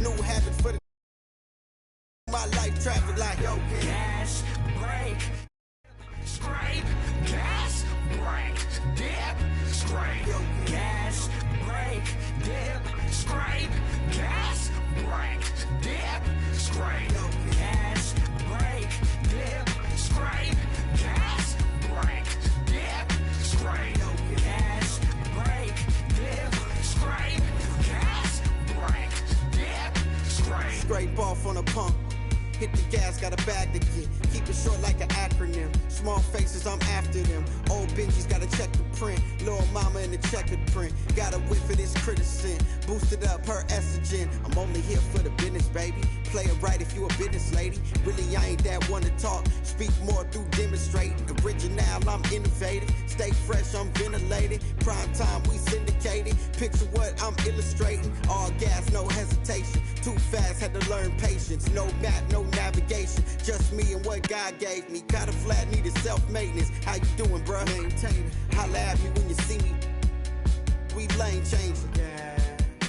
new habit for the my life traffic like yo, gas, brake, scrape, gas, brake, dip, scrape, yo, gas, brake, dip, scrape, gas, brake, dip, scrape, yo, gas, brake, dip, scrape, gas, brake, dip, scrape, gas, brake, dip, scrape, gas, brake, dip, scrape. scrape off on a pump. Hit the gas, got a bag to get. Keep it short like an acronym. Small faces, I'm after them. Old Benji's gotta check the print. Little mama in the checkered print. Got a whip for this criticism. Boosted up her estrogen. I'm only here for the business, baby. Play it right if you a business lady. Really, I ain't that one to talk. Speak more through demonstrating. Original, I'm innovative. Stay fresh, I'm ventilated. Prime time, we syndicated. Picture what I'm illustrating. All gas, no hesitation. Too fast, had to learn patience. No map, no navigation. Just me and what God gave me. Got a flat, needed self-maintenance. How you doing, bruh? Maintain it. Holla at me when you see me. We lane changing. Yeah.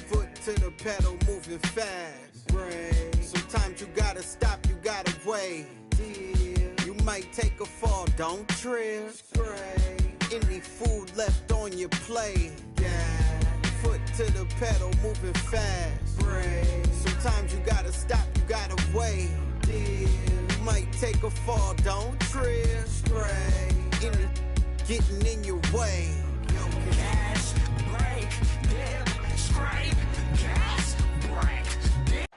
Foot to the pedal, moving fast. Brake. Sometimes you gotta stop, you gotta wait. Yeah. You might take a fall, don't trip. Spray. Any food left on your plate. Yeah. Foot to the pedal, moving fast. Brake. Sometimes you gotta stop, you gotta wait. Yeah. You might take a fall, don't trip. Spray. Any getting in your way. Yo, Gas, brake, dip, scrape, gas, brake, dip.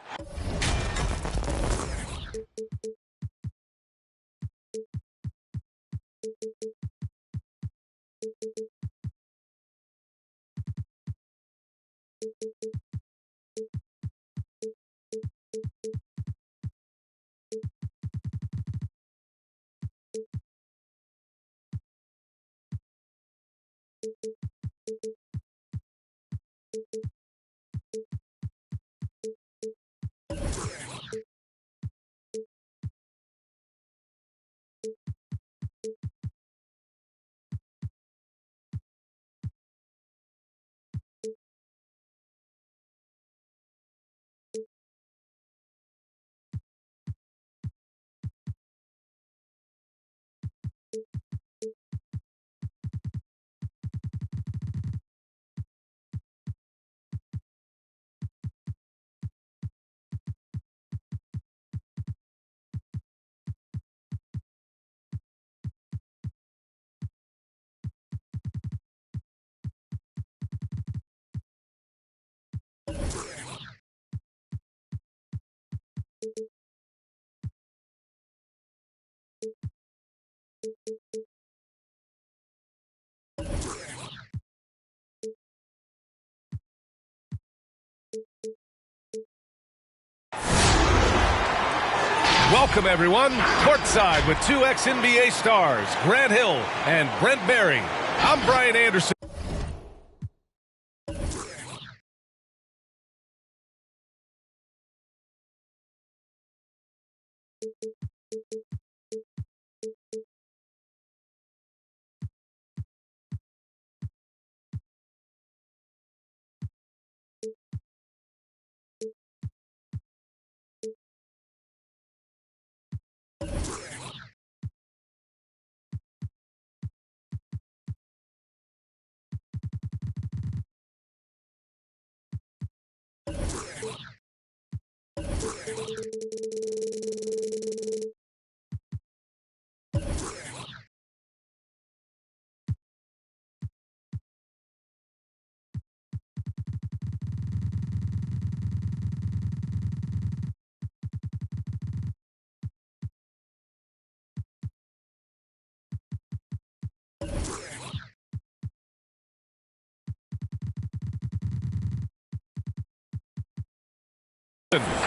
Welcome, everyone. Courtside with two ex-NBA stars, Grant Hill and Brent Barry. I'm Brian Anderson.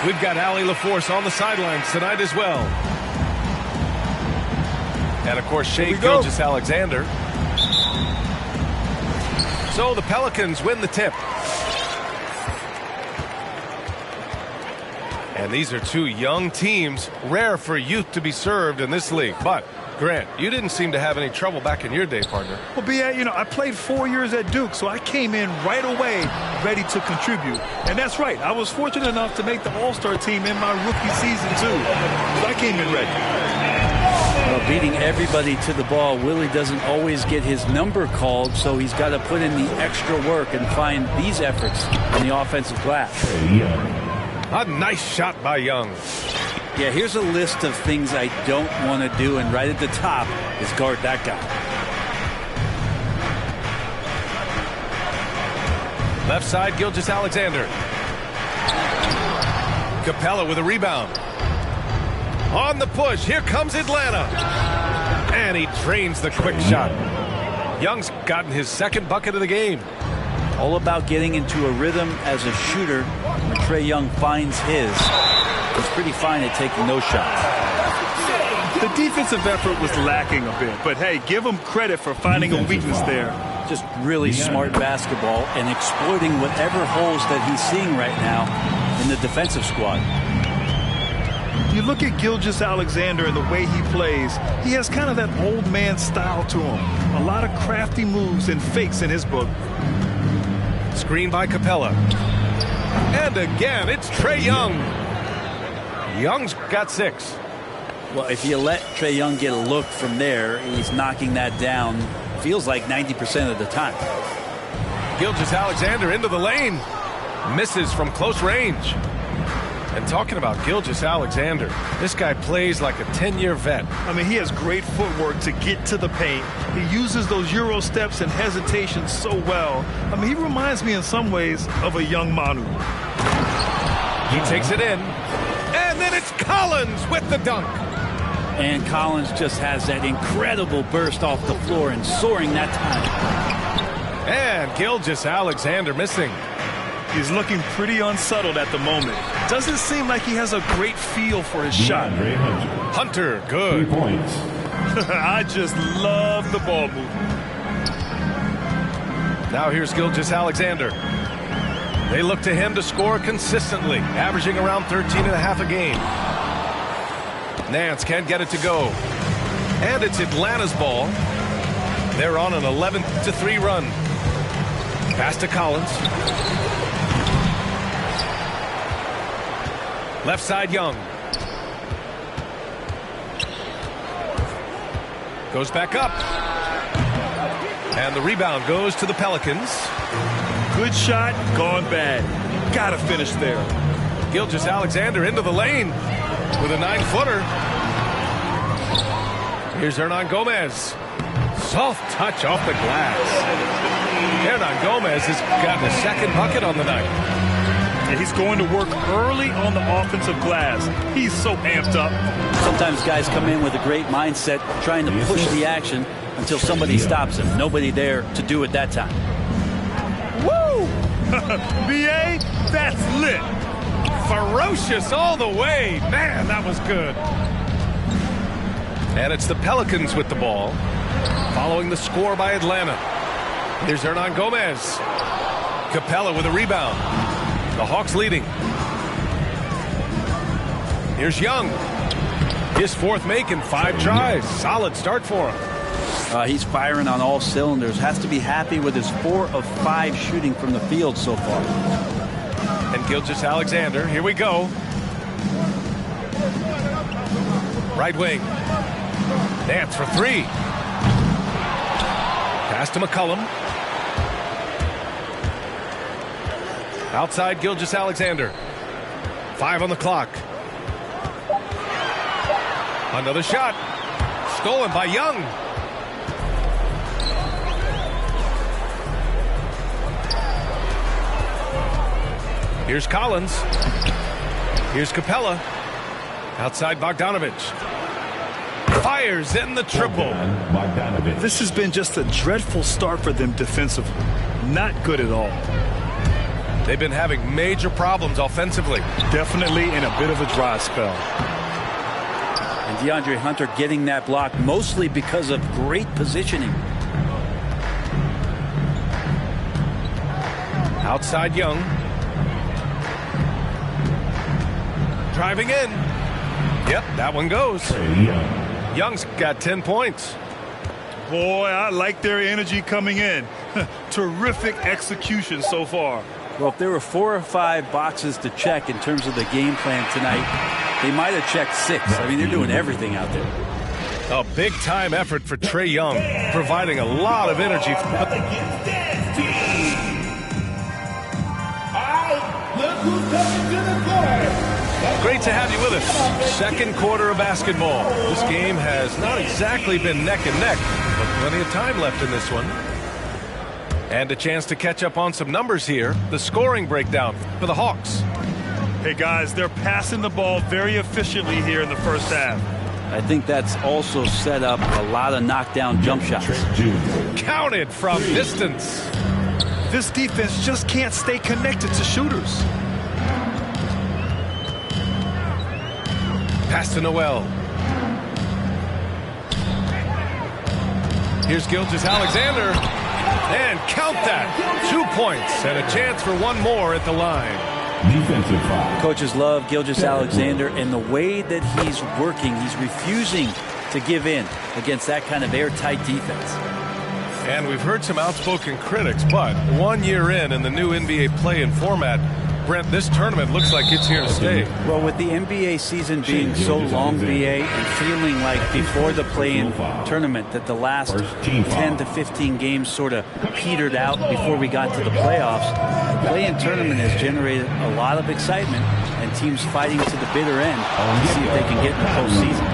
We've got Allie LaForce on the sidelines tonight as well. And, of course, Shai Gilgeous-Alexander. So the Pelicans win the tip. And these are two young teams, rare for youth to be served in this league. But Grant, you didn't seem to have any trouble back in your day, partner. Well, B.A., you know, I played 4 years at Duke, so I came in right away ready to contribute. And that's right. I was fortunate enough to make the All-Star team in my rookie season, too. So I came in ready. Well, beating everybody to the ball, Willie doesn't always get his number called, so he's got to put in the extra work and find these efforts on the offensive glass. A nice shot by Young. Yeah, here's a list of things I don't want to do, and right at the top is guard that guy. Left side, Gilgeous-Alexander. Capella with a rebound. On the push, here comes Atlanta. And he drains the quick shot. Young's gotten his second bucket of the game. All about getting into a rhythm as a shooter. When Trae Young finds his, he's pretty fine at taking those shots. The defensive effort was lacking a bit, but hey, give him credit for finding a weakness there. Just really smart basketball and exploiting whatever holes that he's seeing right now in the defensive squad. You look at Gilgeous-Alexander and the way he plays, he has kind of that old man style to him. A lot of crafty moves and fakes in his book. Screen by Capella. And again, it's Trae Young. Young's got 6. Well, if you let Trae Young get a look from there, he's knocking that down, feels like 90% of the time. Gilgeous-Alexander into the lane. Misses from close range. And talking about Gilgeous-Alexander, this guy plays like a 10-year vet. I mean, he has great footwork to get to the paint. He uses those Euro steps and hesitations so well. I mean, he reminds me in some ways of a young Manu. He takes it in. And then it's Collins with the dunk. And Collins just has that incredible burst off the floor and soaring that time. And Gilgeous-Alexander missing. He's looking pretty unsettled at the moment. Doesn't seem like he has a great feel for his shot. Hunter, good. 3 points. I just love the ball movement. Now here's Gilgeous-Alexander. They look to him to score consistently, averaging around 13.5 a game. Nance can't get it to go. And it's Atlanta's ball. They're on an 11-3 run. Pass to Collins. Left side, Young. Goes back up. And the rebound goes to the Pelicans. Good shot, gone bad. Gotta finish there. Gilgeous-Alexander into the lane with a 9-footer. Here's Hernan Gomez. Soft touch off the glass. Hernan Gomez has gotten a second bucket on the night. He's going to work early on the offensive glass. He's so amped up. Sometimes guys come in with a great mindset, trying to push the action until somebody stops him. Nobody there to do it that time. Woo! B.A., that's lit. Ferocious all the way. Man, that was good. And it's the Pelicans with the ball, following the score by Atlanta. Here's Hernan Gomez. Capella with a rebound. The Hawks leading. Here's Young. His 4th make in 5 tries. Solid start for him. He's firing on all cylinders. Has to be happy with his 4 of 5 shooting from the field so far. And Gilgeous-Alexander, here we go. Right wing. Nance for 3. Pass to McCollum. Outside Gilgeous-Alexander. 5 on the clock. Another shot. Stolen by Young. Here's Collins. Here's Capella. Outside Bogdanovich. Fires in the triple. This has been just a dreadful start for them defensively. Not good at all. They've been having major problems offensively. Definitely in a bit of a dry spell. And DeAndre Hunter getting that block mostly because of great positioning. Outside Young. Driving in. Yep, that one goes. Young's got 10 points. Boy, I like their energy coming in. Terrific execution so far. Well, if there were 4 or 5 boxes to check in terms of the game plan tonight, they might have checked 6. I mean, they're doing everything out there. A big-time effort for Trae Young, providing a lot of energy. Great to have you with us. Second quarter of basketball. This game has not exactly been neck and neck, but plenty of time left in this one. And a chance to catch up on some numbers here. The scoring breakdown for the Hawks. Hey, guys, they're passing the ball very efficiently here in the first half. I think that's also set up a lot of knockdown jump shots. Counted from distance. This defense just can't stay connected to shooters. Pass to Noel. Here's Gilgeous-Alexander. And count that. 2 points and a chance for one more at the line. Defensive foul. Coaches love Gilgeous-Alexander, and the way that he's working, he's refusing to give in against that kind of airtight defense. And we've heard some outspoken critics, but 1 year in the new NBA play-in format, Brent, this tournament looks like it's here to stay. Well, with the NBA season being so long, BA, and feeling like before the play-in tournament that the last 10 to 15 games sort of petered out before we got to the playoffs, the play-in tournament has generated a lot of excitement and teams fighting to the bitter end to see if they can get in the postseason.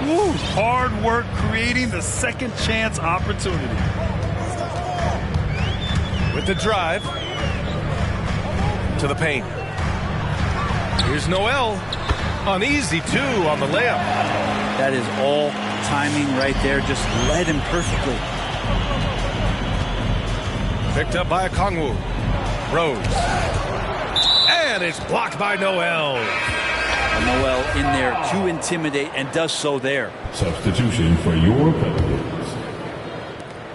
Woo, hard work creating the second chance opportunity. With the drive to the paint. Here's Noel. Uneasy, too, on the layup. That is all timing right there. Just led him perfectly. Picked up by Okongwu. Rose. And it's blocked by Noel. And Noel in there to intimidate and does so there. Substitution for your Pelicans.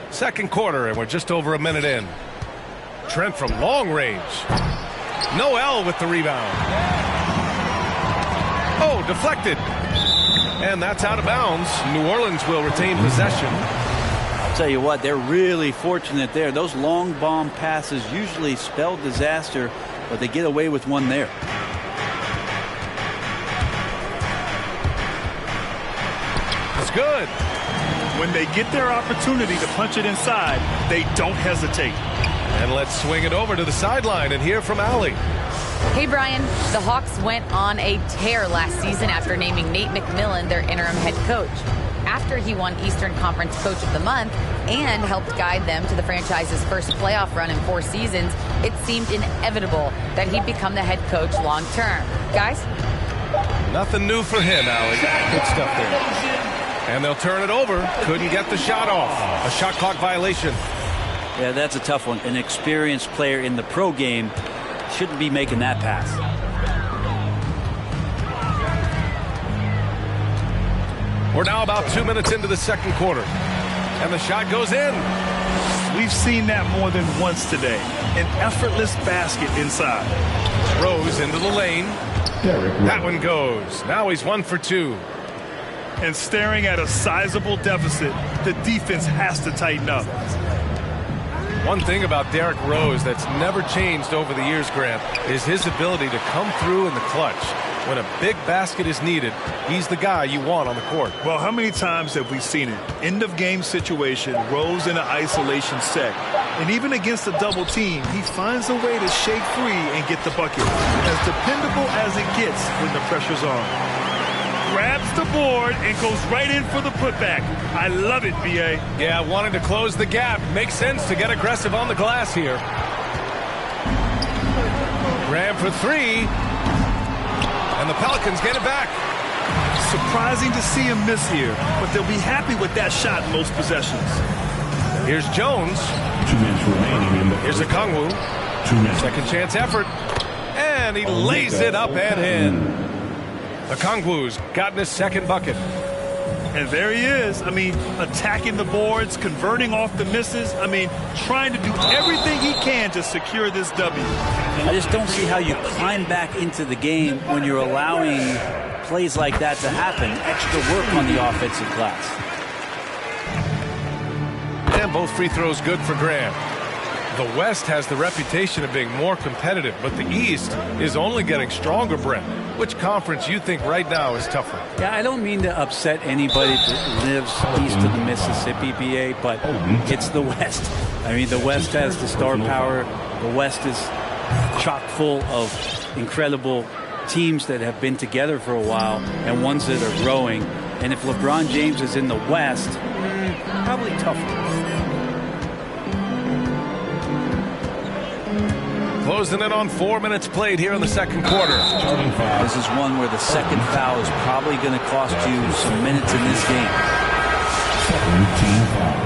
Second quarter, and we're just over a minute in. Trent from long range. Noel with the rebound. Oh, deflected. And that's out of bounds. New Orleans will retain possession. I'll tell you what, they're really fortunate there. Those long bomb passes usually spell disaster, but they get away with one there. It's good. When they get their opportunity to punch it inside, they don't hesitate. And let's swing it over to the sideline and hear from Allie. Hey, Brian. The Hawks went on a tear last season after naming Nate McMillan their interim head coach. After he won Eastern Conference Coach of the Month and helped guide them to the franchise's first playoff run in 4 seasons, it seemed inevitable that he'd become the head coach long term. Guys? Nothing new for him, Allie. Good stuff there. And they'll turn it over. Couldn't get the shot off. A shot clock violation. Yeah, that's a tough one. An experienced player in the pro game shouldn't be making that pass. We're now about 2 minutes into the second quarter. And the shot goes in. We've seen that more than once today. An effortless basket inside. Rose into the lane. That one goes. Now he's 1 for 2. And staring at a sizable deficit, the defense has to tighten up. One thing about Derrick Rose that's never changed over the years, Grant, is his ability to come through in the clutch. When a big basket is needed, he's the guy you want on the court. Well, how many times have we seen it? End of game situation, Rose in an isolation set. And even against a double team, he finds a way to shake free and get the bucket. As dependable as it gets when the pressure's on. Grabs the board and goes right in for the putback. I love it, B.A. Yeah, wanting to close the gap. Makes sense to get aggressive on the glass here. Graham for 3. And the Pelicans get it back. Surprising to see him miss here, but they'll be happy with that shot in most possessions. Here's Jones. 2 minutes remaining in the Here's Okongwu. 2 minutes. Second chance effort. And he lays it up and in. Okongwu's gotten his second bucket. And there he is. I mean, attacking the boards, converting off the misses. I mean, trying to do everything he can to secure this W. I just don't see how you climb back into the game when you're allowing plays like that to happen. Extra work on the offensive glass. And both free throws good for Graham. The West has the reputation of being more competitive, but the East is only getting stronger, Brent. Which conference you think right now is tougher? Yeah, I don't mean to upset anybody that lives east of the Mississippi, BA, but it's the West. I mean, the West has the star power. The West is chock full of incredible teams that have been together for a while and ones that are growing. And if LeBron James is in the West, probably tougher. Closing in on 4 minutes played here in the second quarter. This is one where the second foul is probably going to cost you some minutes in this game. Second team foul.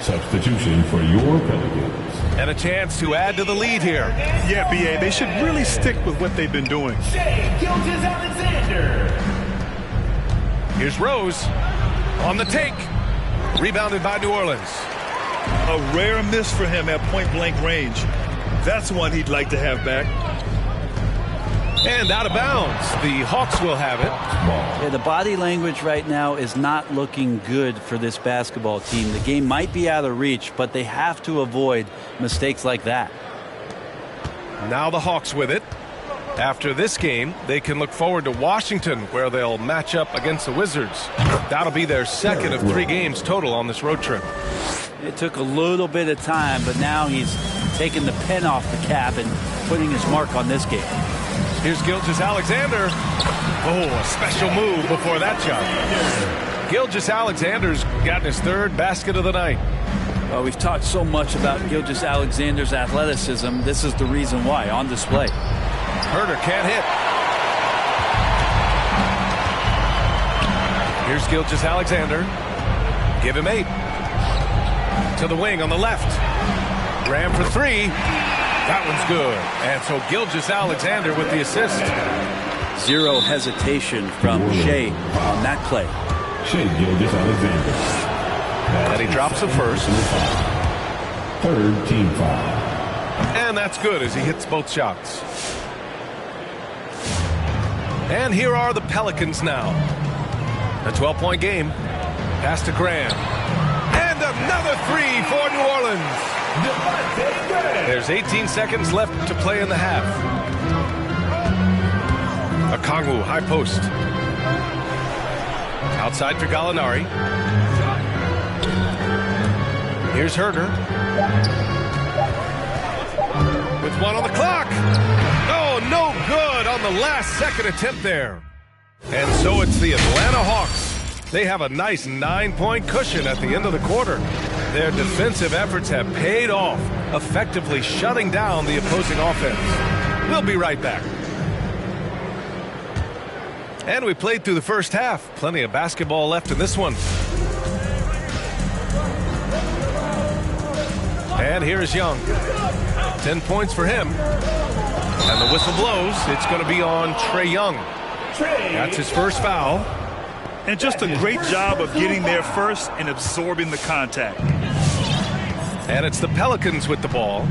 Substitution for your Pelicans. And a chance to add to the lead here. Yeah, BA, they should really stick with what they've been doing. Shai Gilgeous-Alexander. Here's Rose on the take. Rebounded by New Orleans. A rare miss for him at point-blank range. That's one he'd like to have back. And out of bounds. The Hawks will have it. Yeah, the body language right now is not looking good for this basketball team. The game might be out of reach, but they have to avoid mistakes like that. Now the Hawks with it. After this game, they can look forward to Washington, where they'll match up against the Wizards. That'll be their second of 3 games total on this road trip. It took a little bit of time, but now he's taking the pen off the cap and putting his mark on this game. Here's Gilgeous-Alexander. Oh, a special move before that shot. Gilgeous-Alexander's gotten his 3rd basket of the night. Well, we've talked so much about Gilgeous-Alexander's athleticism. This is the reason why, on display. Herder can't hit. Here's Gilgeous-Alexander. Give him 8. To the wing on the left. Graham for 3. That one's good. And so Gilgeous-Alexander with the assist. Zero hesitation from Shai on that play. Shai Gilgeous-Alexander. And he drops the first. 3rd team foul. And that's good as he hits both shots. And here are the Pelicans now. A 12-point game. Pass to Graham. And another 3 for New Orleans. There's 18 seconds left to play in the half. Okongwu, high post. Outside for Gallinari. Here's Herder. With 1 on the clock. Oh, no good on the last second attempt there. And so it's the Atlanta Hawks. They have a nice 9-point cushion at the end of the quarter. Their defensive efforts have paid off, effectively shutting down the opposing offense. We'll be right back. And we played through the first half. Plenty of basketball left in this one. And here is Young. 10 points for him. And the whistle blows. It's going to be on Trae Young. That's his first foul. And just a great job of getting there first and absorbing the contact. And it's the Pelicans with the ball.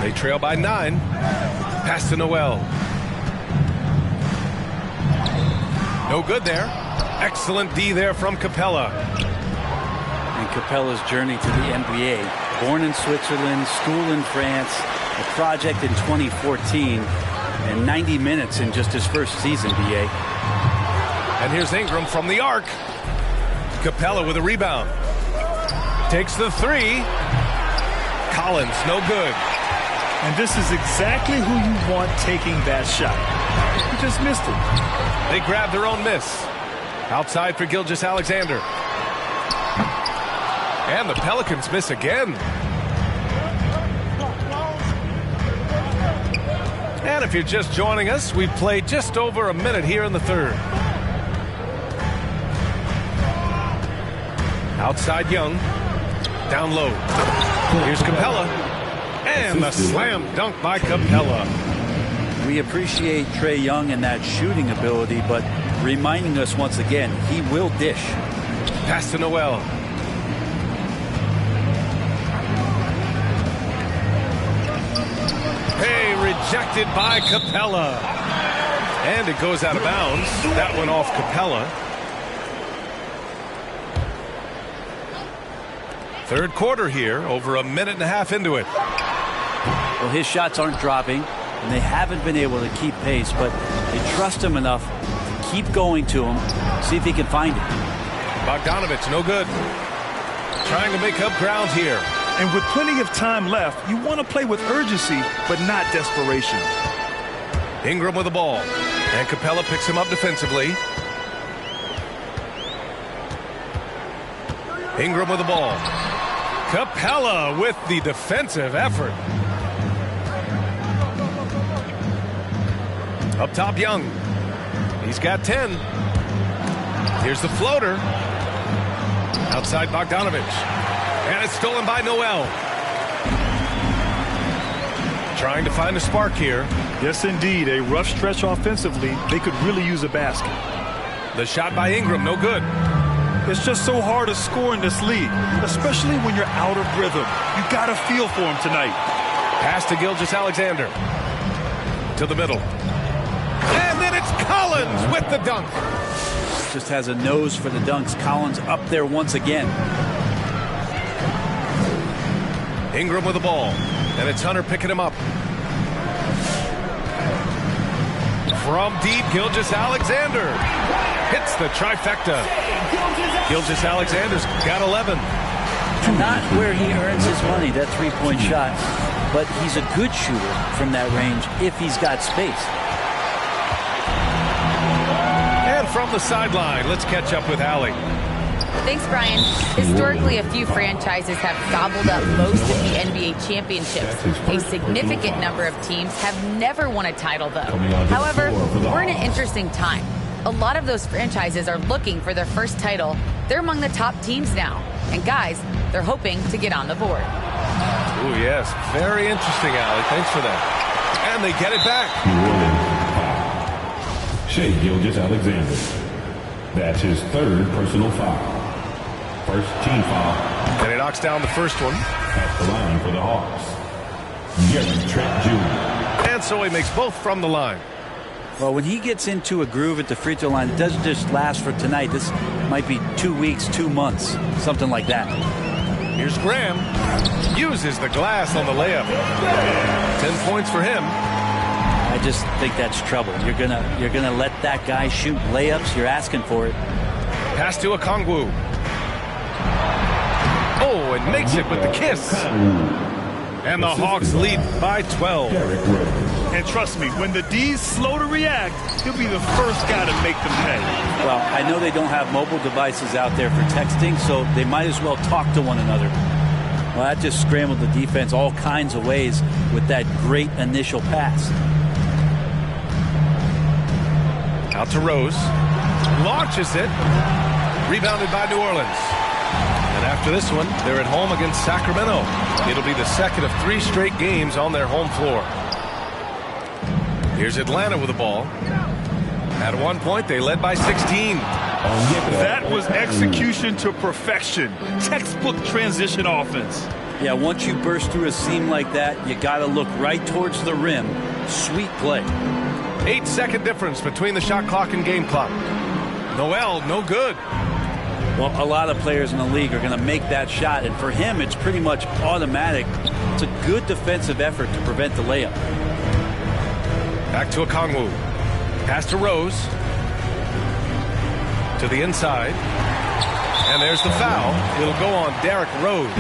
They trail by 9. Pass to Noel. No good there. Excellent D there from Capella. And Capella's journey to the NBA. Born in Switzerland, school in France, a project in 2014, and 90 minutes in just his first season, BA. And here's Ingram from the arc. Capella with a rebound. Takes the 3. Collins, no good. And this is exactly who you want taking that shot. He just missed it. They grab their own miss. Outside for Gilgeous-Alexander. And the Pelicans miss again. And if you're just joining us, we've played just over a minute here in the third. Outside Young. Down low. Here's Capella. And the slam dunk by Capella. We appreciate Trae Young and that shooting ability, but reminding us once again, he will dish. Pass to Noel. Hey, rejected by Capella. And it goes out of bounds. That one off Capella. Third quarter here, over a minute and a half into it. Well, his shots aren't dropping, and they haven't been able to keep pace, but they trust him enough to keep going to him, see if he can find it. Bogdanovich, no good. Trying to make up ground here. And with plenty of time left, you want to play with urgency, but not desperation. Ingram with the ball. And Capella picks him up defensively. Ingram with the ball. Capella with the defensive effort. Up top, Young. He's got 10. Here's the floater. Outside Bogdanovich. And it's stolen by Noel. Trying to find a spark here. Yes, indeed. A rough stretch offensively. They could really use a basket. The shot by Ingram, no good. It's just so hard to score in this league, especially when you're out of rhythm. You got to feel for him tonight. Pass to Gilgeous-Alexander. To the middle. And then it's Collins with the dunk. Just has a nose for the dunks. Collins up there once again. Ingram with the ball. And it's Hunter picking him up. From deep, Gilgeous-Alexander hits the trifecta. Gilgeous-Alexander's got 11. Not where he earns his money, that three-point shot, but he's a good shooter from that range if he's got space. And from the sideline, let's catch up with Allie. Thanks, Brian. Historically, a few franchises have gobbled up most of the NBA championships. A significant number of teams have never won a title, though. However, we're in an interesting time. A lot of those franchises are looking for their first title. They're among the top teams now. And guys, they're hoping to get on the board. Oh, yes. Very interesting, Allie. Thanks for that. And they get it back. Shai Gilgeous-Alexander. That's his third personal foul. First team foul. And he knocks down the first one. At the line for the Hawks, Gary Trent Jr. And so he makes both from the line. Well, when he gets into a groove at the free throw line, it doesn't just last for tonight. This might be 2 weeks, 2 months, something like that. Here's Graham. Uses the glass on the layup. 10 points for him. I just think that's trouble. You're gonna let that guy shoot layups. You're asking for it. Pass to Okongwu. Oh, and makes it with the kiss. And the Hawks lead by 12. And trust me, when the D's slow to react, he'll be the first guy to make them pay. Well, I know they don't have mobile devices out there for texting, so they might as well talk to one another. Well, that just scrambled the defense all kinds of ways with that great initial pass. Out to Rose. Launches it. Rebounded by New Orleans. And after this one, they're at home against Sacramento. It'll be the second of 3 straight games on their home floor. Here's Atlanta with the ball. At one point, they led by 16. That was execution to perfection. Textbook transition offense. Yeah, once you burst through a seam like that, you got to look right towards the rim. Sweet play. 8-second difference between the shot clock and game clock. Noel, no good. Well, a lot of players in the league are going to make that shot, and for him, it's pretty much automatic. It's a good defensive effort to prevent the layup. Back to Okongwu. Pass to Rose. To the inside. And there's the foul. It'll go on Derrick Rose.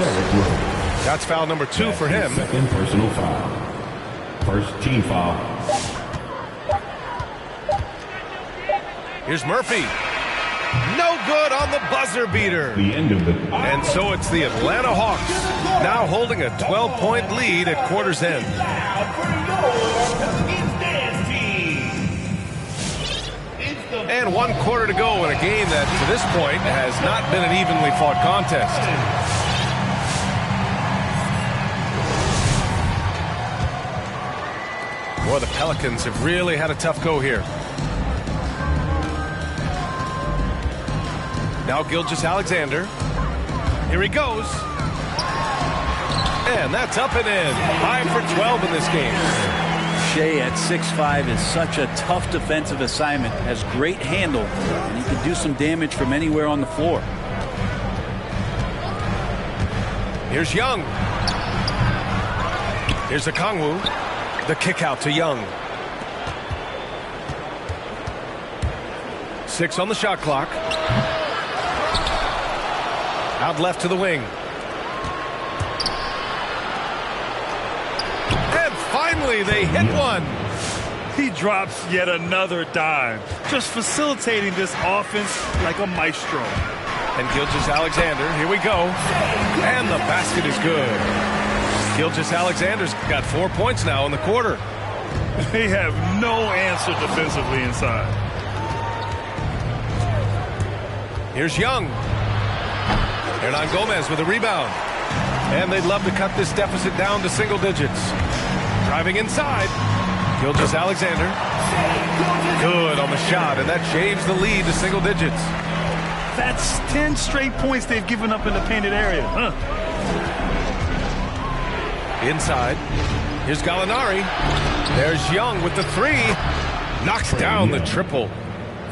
That's foul number 2 for him. Second personal foul. First team foul. Here's Murphy. No good on the buzzer beater. The end of the. And so it's the Atlanta Hawks now holding a 12-point lead at quarter's end. And 1 quarter to go in a game that, to this point, has not been an evenly fought contest. Boy, the Pelicans have really had a tough go here. Now Gilgeous-Alexander. Here he goes. And that's up and in. 5 for 12 in this game. Shea at 6'5" is such a tough defensive assignment. Has great handle, and he can do some damage from anywhere on the floor. Here's Young. Here's Okongwu. The kick out to Young. 6 on the shot clock. Out left to the wing. And finally they hit one. He drops yet another dime, just facilitating this offense like a maestro. And Gilgeous-Alexander, here we go. And the basket is good. Gilgeous-Alexander's got 4 points now in the quarter. They have no answer defensively inside. Here's Young. Hernangomez with a rebound. And they'd love to cut this deficit down to single digits. Driving inside. Gilgeous-Alexander. Good on the shot, and that shaves the lead to single digits. That's 10 straight points they've given up in the painted area. Inside. Here's Gallinari. There's Young with the 3. Knocks down the triple.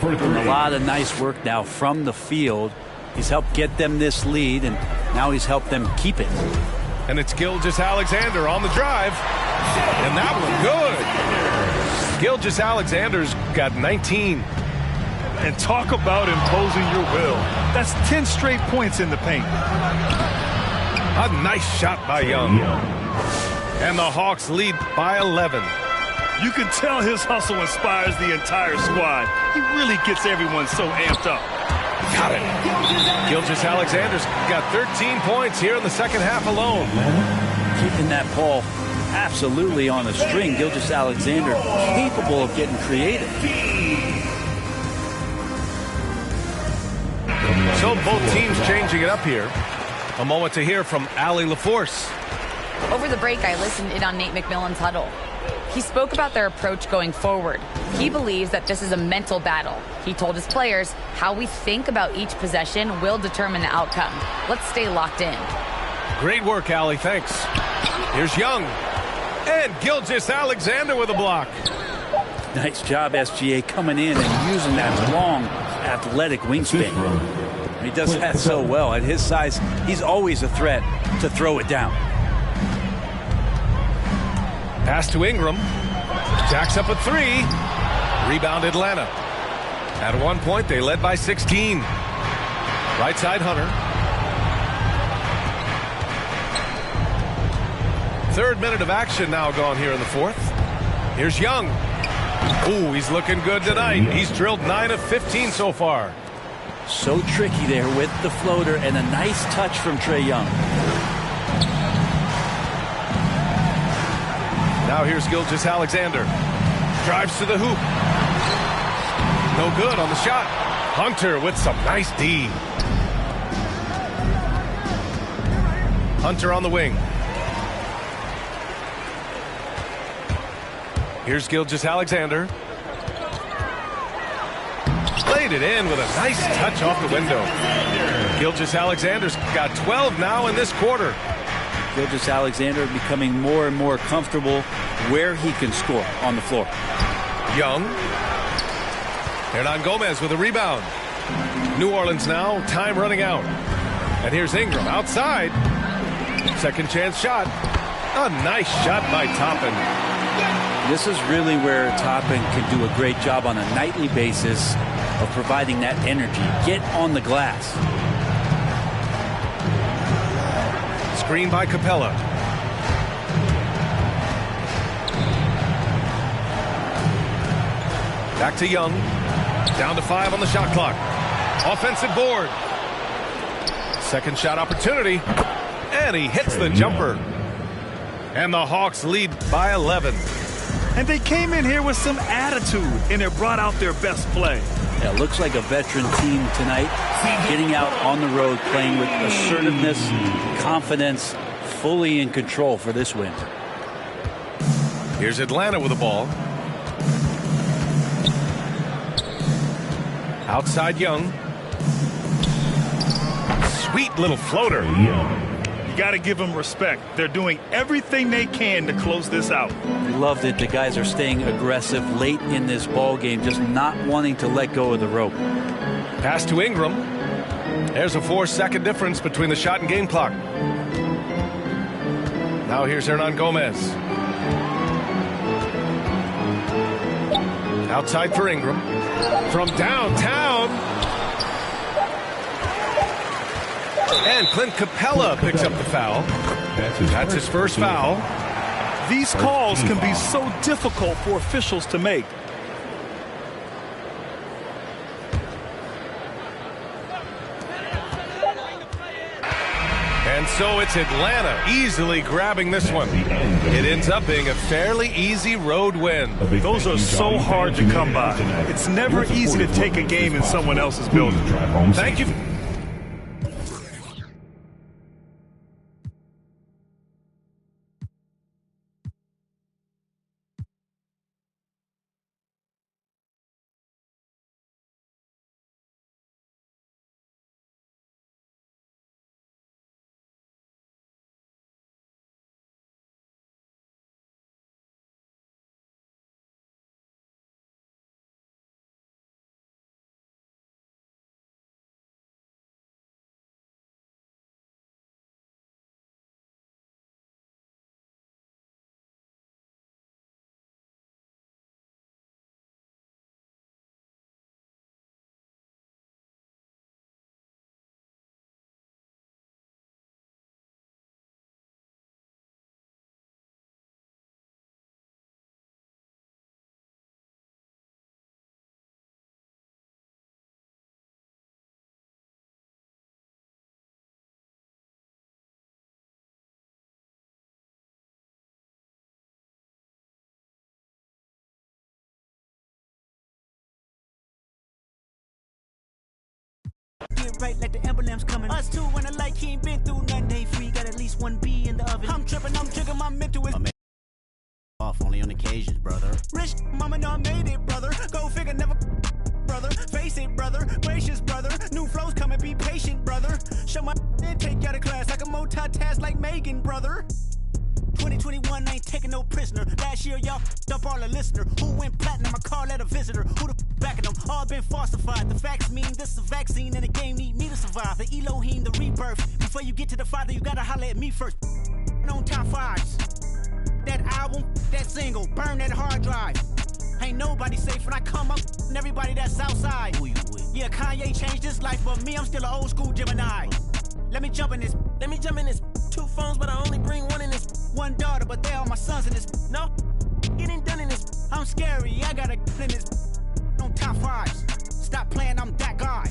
A lot of nice work now from the field. He's helped get them this lead, and now he's helped them keep it. And it's Gilgeous-Alexander on the drive. And that one good. Gilgeous-Alexander's got 19. And talk about imposing your will. That's 10 straight points in the paint. A nice shot by Young. And the Hawks lead by 11. You can tell his hustle inspires the entire squad. He really gets everyone so amped up. Got it. Gilgeous-Alexander's got 13 points here in the second half alone. Keeping that ball absolutely on a string. Gilgeous-Alexander capable of getting creative. So both teams changing it up here. A moment to hear from Allie LaForce. Over the break, I listened in on Nate McMillan's huddle. He spoke about their approach going forward. He believes that this is a mental battle. He told his players how we think about each possession will determine the outcome. Let's stay locked in. Great work, Allie. Thanks. Here's Young. And Gilgeous-Alexander with a block. Nice job, SGA, coming in and using that long, athletic wingspan. He does that so well. At his size, he's always a threat to throw it down. Pass to Ingram. Jacks up a 3. Rebound Atlanta. At one point, they led by 16. Right side, Hunter. Third minute of action now gone here in the fourth. Here's Young. Ooh, he's looking good tonight. He's drilled 9 of 15 so far. So tricky there with the floater, and a nice touch from Trae Young. Now here's Gilgeous-Alexander. Drives to the hoop. No good on the shot. Hunter with some nice D. Hunter on the wing. Here's Gilgeous-Alexander. Laid it in with a nice touch off the window. Gilgeous-Alexander's got 12 now in this quarter. Gilgeous-Alexander becoming more and more comfortable where he can score on the floor. Young. Hernangomez with a rebound. New Orleans now, time running out. And here's Ingram outside. Second chance shot. A nice shot by Toppin. This is really where Toppin can do a great job on a nightly basis of providing that energy. Get on the glass. Screen by Capella. Back to Young. Down to 5 on the shot clock. Offensive board. Second shot opportunity. And he hits the jumper. And the Hawks lead by 11. And they came in here with some attitude, and it brought out their best play. Yeah, looks like a veteran team tonight, getting out on the road, playing with assertiveness, confidence, fully in control for this win. Here's Atlanta with the ball. Outside Young. sweet little floater. You got to give them respect. They're doing everything they can to close this out. Love that the guys are staying aggressive late in this ball game, just not wanting to let go of the rope. Pass to Ingram. There's a 4-second difference between the shot and game clock. Now here's Hernan Gomez. Outside for Ingram. From downtown. And Clint Capella picks up the foul. That's his first foul. These calls can be so difficult for officials to make. And so it's Atlanta easily grabbing this one. It ends up being a fairly easy road win. Those are so hard to come by. It's never easy to take a game in someone else's building. Thank you. Get right like the emblem's coming. Us two when the light he ain't been through nothing. Day free, got at least one B in the oven. I'm tripping, I'm jigging, my mental is off only on occasions, brother. Rich mama know I made it, brother. Go figure, never brother. Face it, brother. Gracious, brother. New flows coming, be patient, brother. Show my and take you out of class like a multitask like Megan, brother. 2021 ain't taking no prisoner. Last year y'all up all the listener. Who went platinum? I call that a visitor. Who the backing them? All been falsified. The facts mean this is a vaccine and the game need me to survive. The Elohim, the rebirth. Before you get to the Father, you gotta holler at me first. On top fives. That album, that single, burn that hard drive. Ain't nobody safe when I come up and everybody that's outside. Who you with? Yeah, Kanye changed his life, but me, I'm still an old school Gemini. Let me jump in this. Two phones, but I only bring one in this. One daughter, but they all my sons in this. No, getting done in this. I'm scary, I gotta get in this. On top fives. Stop playing, I'm that guy.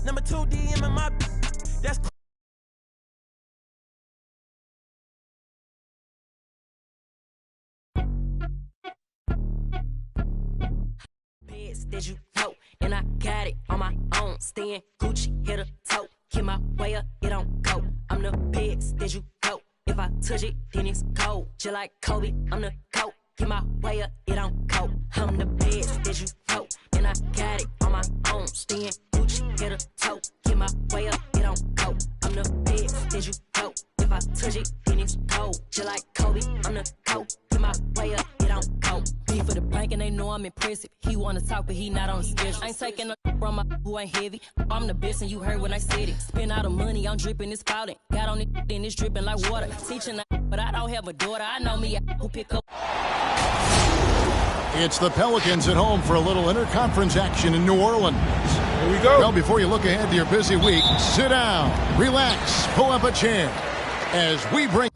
Number 2 DM in my. That's Did you know? And I got it on my own. Staying Gucci, hit a toe. Get my way up, it don't go. I'm the best, did you know? If I touch it, then it's cold. Just like Kobe, I'm the GOAT. Get my way up, it don't go. I'm the best, did you know? And I got it on my own. Staying Gucci, hit a toe. Get my way up, it don't go. I'm the best, did you know? If I touch it, then it's cold. Just like Kobe, I'm the GOAT. Get my way up, it don't go. Be for the bank and they know I'm impressive. He wanna talk, but he not on the schedule. I ain't taking a from my who ain't heavy. I'm the best and you heard when I said it. Spend all the money, I'm dripping, it's spouting. Got on it, then it's dripping like water. Teaching but I don't have a daughter. I know me who pick up. It's the Pelicans at home for a little interconference action in New Orleans. Here we go. Well, before you look ahead to your busy week, sit down, relax, pull up a chair as we bring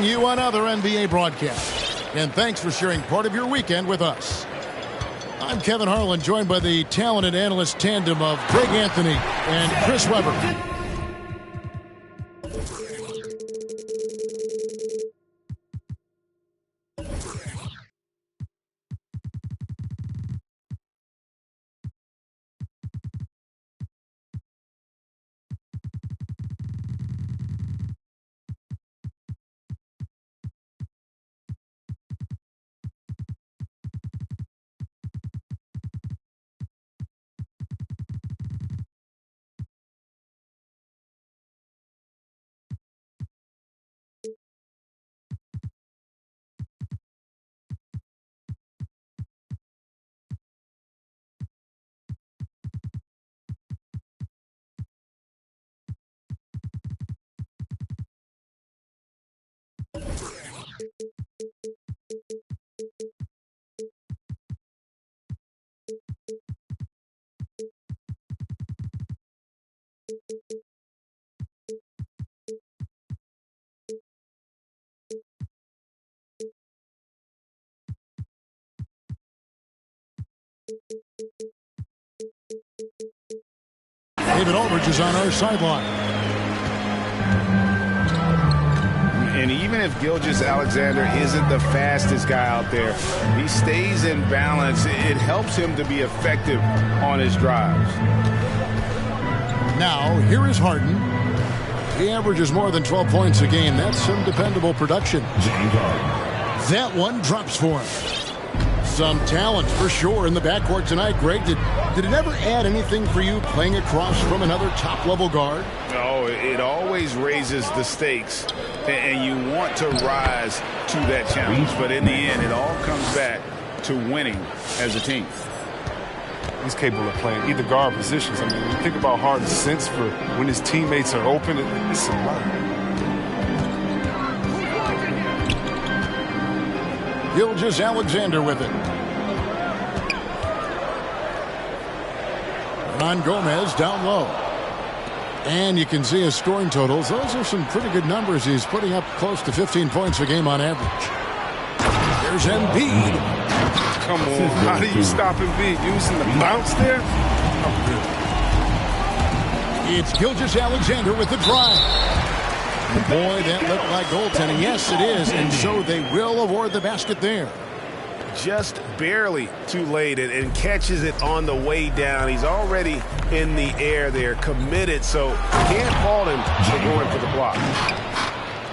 You on other NBA broadcasts. And thanks for sharing part of your weekend with us. I'm Kevin Harlan, joined by the talented analyst tandem of Greg Anthony and Chris Webber. David Aldridge is on our sideline. And even if Gilgeous-Alexander isn't the fastest guy out there, he stays in balance. It helps him to be effective on his drives. Now, here is Harden. He averages more than 12 points a game. That's some dependable production. James Harden. That one drops for him. Some talent for sure in the backcourt tonight. Greg, did it ever add anything for you playing across from another top-level guard? No, it always raises the stakes, and you want to rise to that challenge. But in the end, it all comes back to winning as a team. He's capable of playing either guard positions. I mean, when you think about Harden's sense for when his teammates are open, it's a lot. Gilgeous-Alexander with it. Ron Gomez down low. And you can see his scoring totals. Those are some pretty good numbers. He's putting up close to 15 points a game on average. There's Embiid. Come on. How do you stop Embiid? Using the bounce there? It's Gilgeous-Alexander with the drive. Boy, that looked like goaltending. Yes, it is. And so they will award the basket there. Just barely too late and catches it on the way down. He's already in the air there, committed, so can't fault him for going for the block.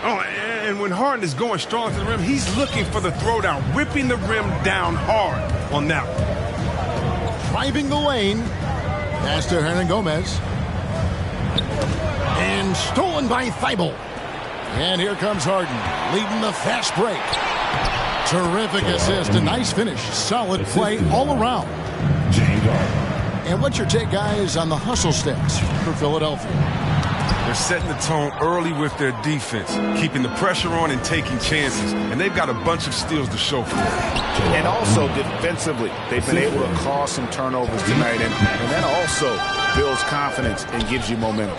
Oh, and when Harden is going strong to the rim, he's looking for the throwdown, ripping the rim down hard on that one. Driving the lane. Pass to Hernan Gomez. And stolen by Thibault. And here comes Harden, leading the fast break. Terrific assist, a nice finish. Solid play all around. James Harden. And what's your take, guys, on the hustle stats for Philadelphia? They're setting the tone early with their defense, keeping the pressure on and taking chances. And they've got a bunch of steals to show for it. And also defensively, they've been able to cause some turnovers tonight. And that also builds confidence and gives you momentum.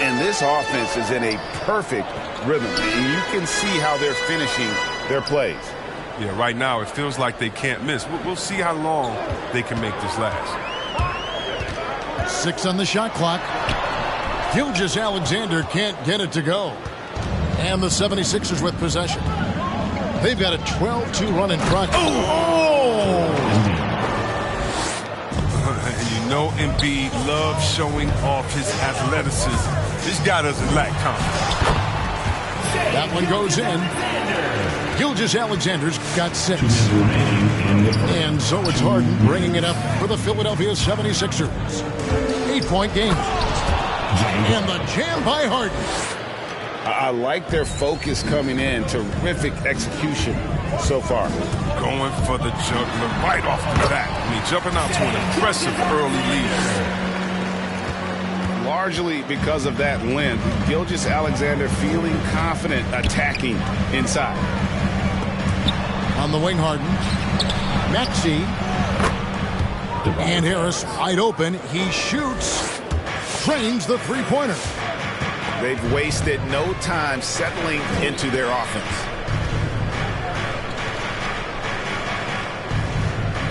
And this offense is in a perfect rhythm. And you can see how they're finishing their plays. Yeah, right now it feels like they can't miss. We'll see how long they can make this last. 6 on the shot clock. Gilgeous-Alexander can't get it to go. And the 76ers with possession. They've got a 12-2 run in front. Oh! You know Embiid loves showing off his athleticism. This guy doesn't lack confidence. That one goes in. Gilgeous-Alexander's got 6. And so it's Harden bringing it up for the Philadelphia 76ers. 8-point game. And the jam by Harden. I like their focus coming in. Terrific execution so far. Going for the juggler right off the bat. I mean, jumping out to an impressive early lead. Largely because of that length, Gilgeous-Alexander feeling confident attacking inside. On the wing, Harden. Maxey. And Harris wide open. He shoots. Drains the three-pointer. They've wasted no time settling into their offense.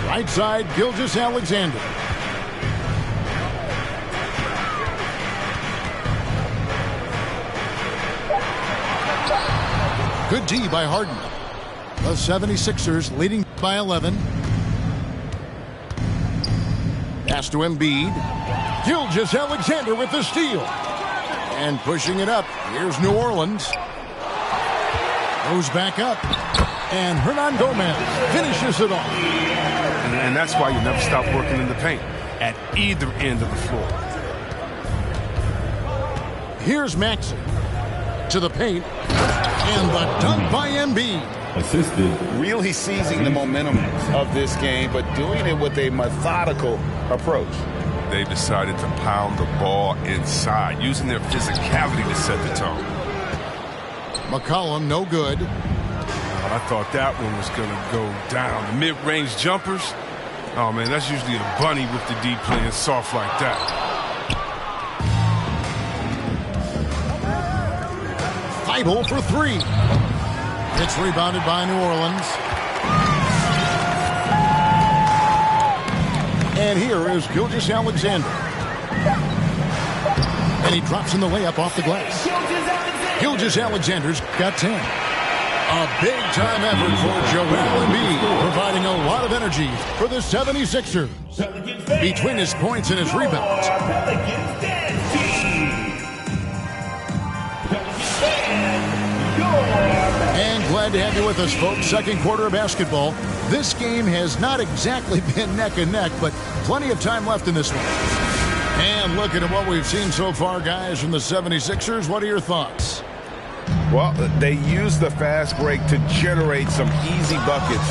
Right side, Gilgeous-Alexander. Good D by Harden. The 76ers leading by 11. Pass to Embiid. Gilgeous-Alexander with the steal. And pushing it up. Here's New Orleans. Goes back up. And Hernan Gomez finishes it off. And that's why you never stop working in the paint at either end of the floor. Here's Maxey to the paint. And the dunk by Embiid. Assisted. Really seizing the momentum of this game, but doing it with a methodical approach. They decided to pound the ball inside, using their physicality to set the tone. McCollum, no good. I thought that one was going to go down. The mid-range jumpers, oh, man, that's usually a bunny with the D playing soft like that. Thibault for three. It's rebounded by New Orleans. And here is Gilgeous-Alexander. And he drops in the layup off the glass. Gilgeous-Alexander's got 10. A big-time effort for Joel Embiid, providing a lot of energy for the 76ers. Between his points and his rebounds. And glad to have you with us, folks. Second quarter of basketball. This game has not exactly been neck and neck, but plenty of time left in this one. And looking at what we've seen so far, guys, from the 76ers, what are your thoughts? Well, they used the fast break to generate some easy buckets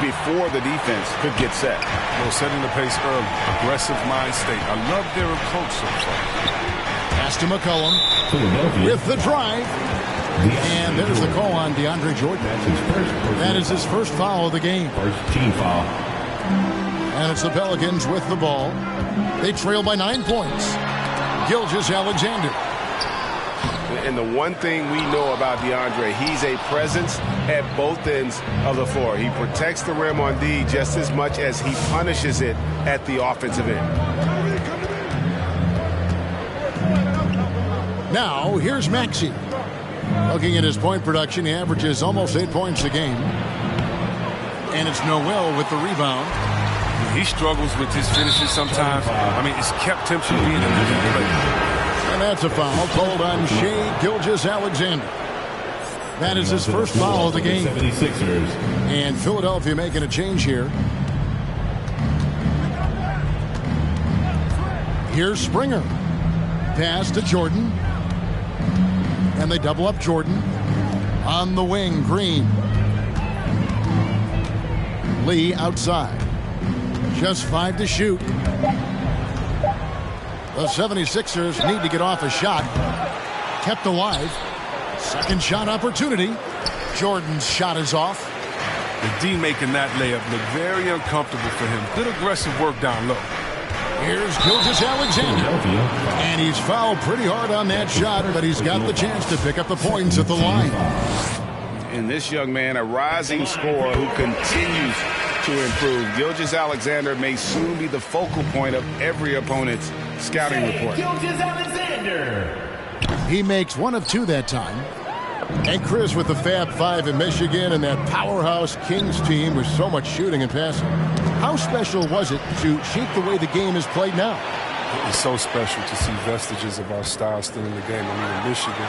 before the defense could get set. Well, setting the pace early, aggressive mind state. I love their approach so far. Pass to McCollum with the drive. And there's the call on DeAndre Jordan. That is his first foul of the game. First team foul. And it's the Pelicans with the ball. They trail by 9 points. Gilgeous-Alexander. And the one thing we know about DeAndre, he's a presence at both ends of the floor. He protects the rim on D just as much as he punishes it at the offensive end. Now, here's Maxey. Looking at his point production, he averages almost 8 points a game. And it's Noel with the rebound. He struggles with his finishes sometimes. I mean, it's kept him from being a good player. And that's a foul called on Shai Gilgeous-Alexander. That is his first foul of the game. 76ers. And Philadelphia making a change here. Here's Springer. Pass to Jordan. And they double up Jordan. On the wing, Green. Lee outside. Just 5 to shoot. The 76ers need to get off a shot. Kept alive. Second shot opportunity. Jordan's shot is off. The D making that layup look very uncomfortable for him. Good aggressive work down low. Here's Gilgeous-Alexander. And he's fouled pretty hard on that shot, but he's got the chance to pick up the points at the line. And this young man, a rising scorer who continues to improve. Gilgeous-Alexander may soon be the focal point of every opponent's scouting report. Gilgeous-Alexander. He makes 1 of 2 that time. And Chris with the Fab Five in Michigan and that powerhouse Kings team with so much shooting and passing. How special was it to shape the way the game is played now? It's so special to see vestiges of our style still in the game. I mean, in Michigan,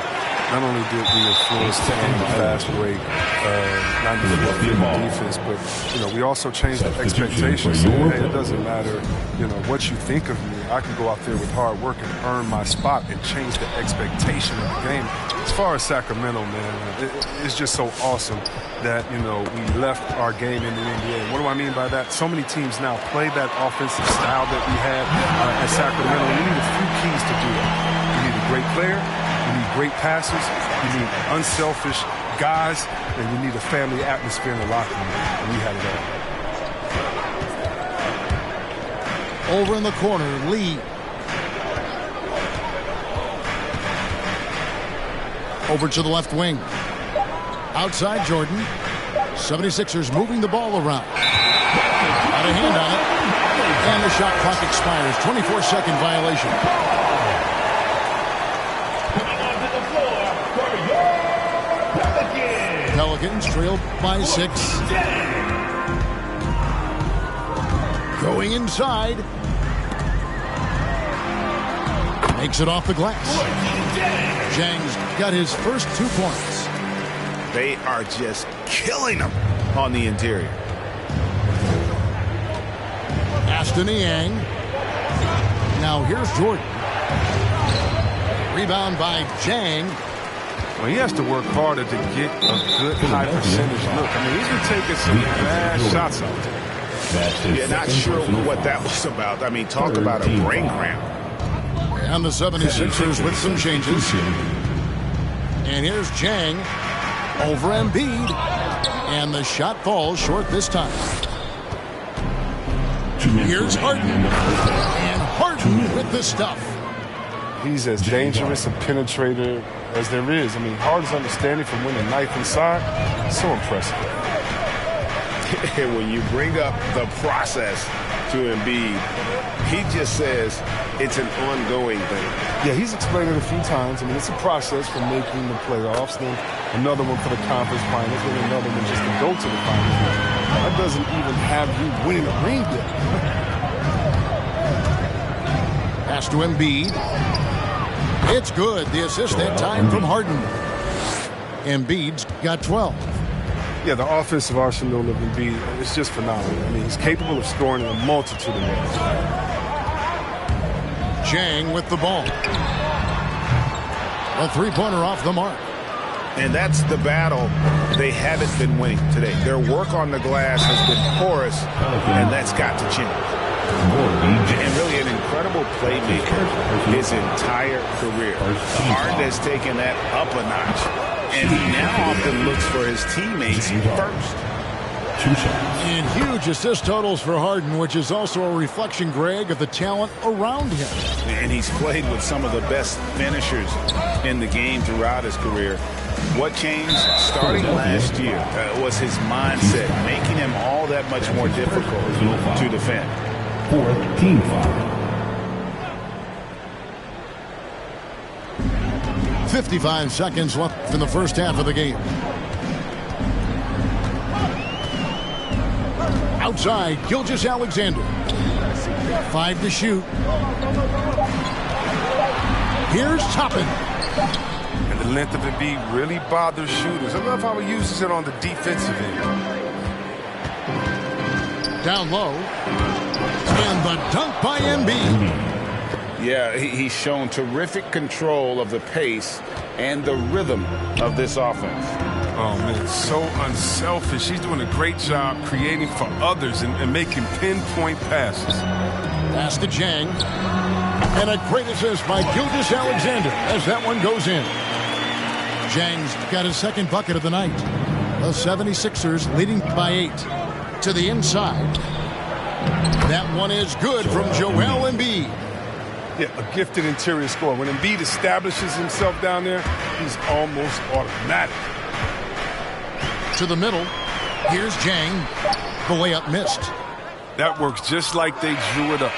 not only did we influence the game, the fast break, not just the defense, but, we also changed the expectations. Hey, it doesn't matter, what you think of me. I can go out there with hard work and earn my spot and change the expectation of the game. As far as Sacramento, man, it's just so awesome that, we left our game in the NBA. What do I mean by that? So many teams now play that offensive style that we had at Sacramento. You need a few keys to do that. You need a great player. You need great passes. You need unselfish guys. And you need a family atmosphere in the locker room. And we had it all. Over in the corner, Lee. Over to the left wing. Outside Jordan. 76ers moving the ball around. Got a hand on it. And the shot clock expires. 24-second violation. Pelicans trailed by 6. Going inside. Makes it off the glass. Jang's got his first 2 points. They are just killing them on the interior. Ashton Niang. Now here's Jordan. Rebound by Jang. Well, he has to work harder to get a good high percentage look. I mean, he's been taking some bad shots out there. Yeah, not sure what that was about. I mean, talk about a brain cramp. And the 76ers with some changes. And here's Jang over Embiid. And the shot falls short this time. Here's Harden. And Harden with the stuff. He's as dangerous a penetrator as there is. I mean, Harden's understanding from winning knife inside, so impressive. And when you bring up the process to Embiid, he just says it's an ongoing thing. Yeah, he's explained it a few times. I mean, it's a process from making the playoffs, then another one for the conference finals, then another one just to go to the finals. That doesn't even have you winning a ring yet. Pass to Embiid. It's good. The assist that time from Harden. Embiid's got 12. Yeah, the offensive arsenal of Embiid is just phenomenal. I mean, he's capable of scoring in a multitude of ways. Jang with the ball. A 3-pointer off the mark. And that's the battle they haven't been winning today. Their work on the glass has been porous, and that's got to change. And really an incredible playmaker his entire career. Harden has taken that up a notch, and he now often looks for his teammates first. And huge assist totals for Harden, which is also a reflection, Greg, of the talent around him. And he's played with some of the best finishers in the game throughout his career. What changed starting last year was his mindset, making him all that much more difficult to defend. 4th team foul. 55 seconds left in the first half of the game. Outside, Gilgeous-Alexander. 5 to shoot. Here's Toppin. And the length of Embiid really bothers shooters. I love how he uses it on the defensive end. Down low. And the dunk by Embiid. Yeah, he's shown terrific control of the pace and the rhythm of this offense. Oh, man, so unselfish. He's doing a great job creating for others and making pinpoint passes. Pass to Jang. And a great assist by Gilgeous-Alexander as that one goes in. Jang's got his second bucket of the night. The 76ers leading by 8. To the inside. That one is good from Joel Embiid. Yeah, a gifted interior scorer. When Embiid establishes himself down there, he's almost automatic. To the middle. Here's Jang. The layup missed. That works just like they drew it up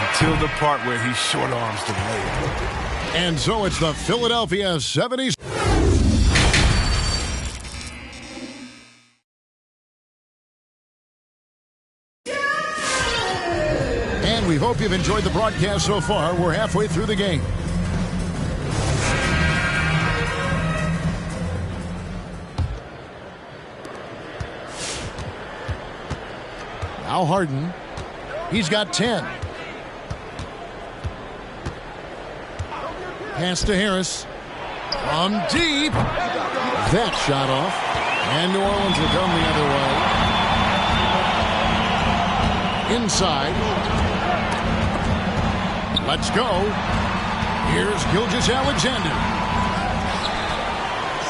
until the part where he short arms the layup. And so it's the Philadelphia 76ers. And we hope you've enjoyed the broadcast so far. We're halfway through the game. Now Harden. He's got 10. Pass to Harris. From deep. That shot off. And New Orleans will come the other way. Inside. Let's go. Here's Gilgeous-Alexander.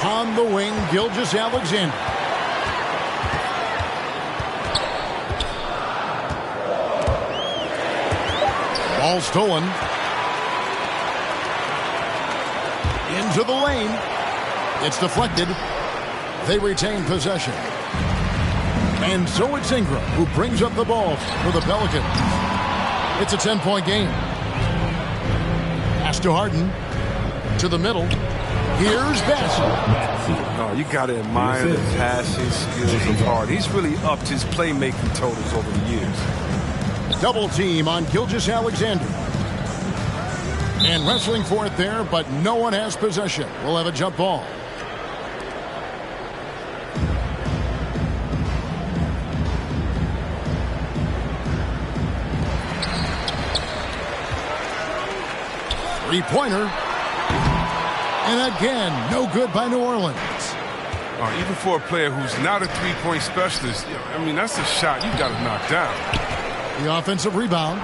On the wing, Gilgeous-Alexander. Ball stolen. Into the lane. It's deflected. They retain possession. And so it's Ingram who brings up the ball for the Pelicans. It's a 10-point game. Pass to Harden. To the middle. Here's Bassett. Oh, you got to admire the passing skills of Harden. He's really upped his playmaking totals over the years. Double team on Gilgeous-Alexander. And wrestling for it there, but no one has possession. We'll have a jump ball. Three-pointer. And again, no good by New Orleans. Even for a player who's not a three-point specialist, I mean, that's a shot you got to knock down. The offensive rebound.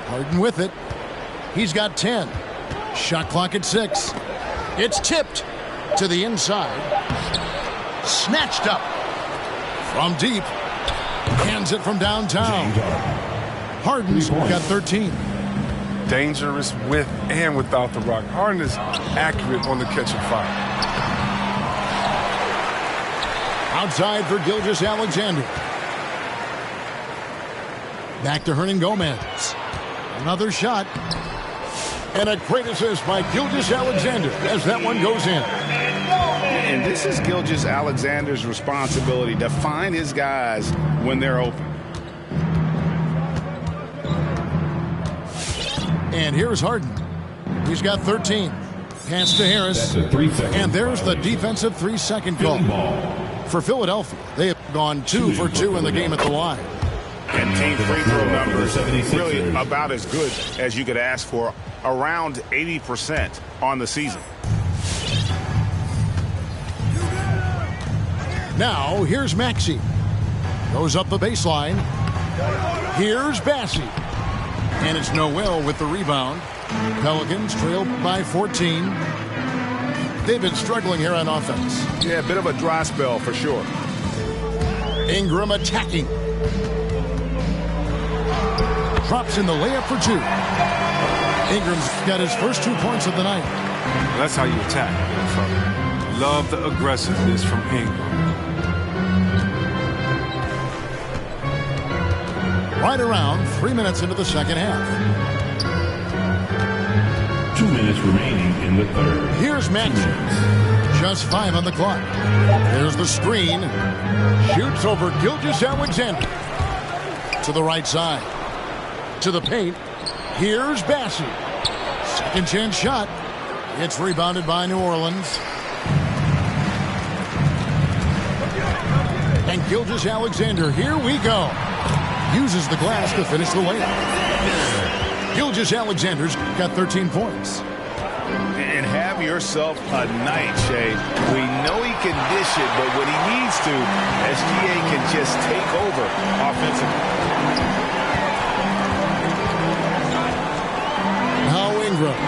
Harden with it. He's got 10. Shot clock at 6. It's tipped to the inside. Snatched up from deep. Hands it from downtown. Harden's got 13. Dangerous with and without the rock. Harden is accurate on the catch and fire. Outside for Gilgeous-Alexander. Back to Hernangomez. Another shot. And a great assist by Gilgeous-Alexander as that one goes in. And this is Gilgeous-Alexander's responsibility to find his guys when they're open. And here's Harden. He's got 13. Pass to Harris. And there's the defensive 3-second call. For Philadelphia, they have gone 2 for 2 in the game at the line. And team free throw numbers really about as good as you could ask for. Around 80% on the season. Now, here's Maxey. Goes up the baseline. Here's Bassey. And it's Noel with the rebound. Pelicans trail by 14. They've been struggling here on offense. Yeah, a bit of a dry spell for sure. Ingram attacking. Drops in the layup for 2. Ingram's got his first 2 points of the night. Well, that's how you attack. Love the aggressiveness from Ingram. Right around 3 minutes into the second half. 2 minutes remaining in the third. Here's Maxey. Just 5 on the clock. There's the screen. Shoots over Gilgeous-Alexander. To the right side. To the paint. Here's Bassey. Second chance shot. It's rebounded by New Orleans. And Gilgeous-Alexander, here we go. Uses the glass to finish the layup. Gilgeous-Alexander's got 13 points. And have yourself a night, Shea. We know he can dish it, but when he needs to, SGA can just take over offensively. Now Ingram.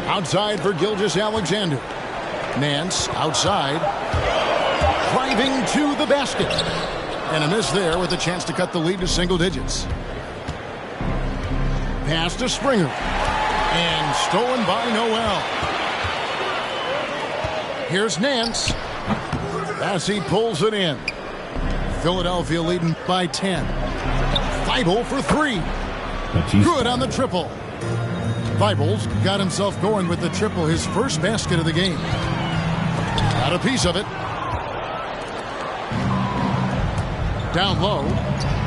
Outside for Gilgeous-Alexander. Nance outside. Driving to the basket. And a miss there with a chance to cut the lead to single digits. Pass to Springer. And stolen by Noel. Here's Nance. Bassey pulls it in. Philadelphia leading by 10. Thybulle for 3. Good on the triple. Thybulle's got himself going with the triple, his first basket of the game. Got a piece of it. Down low.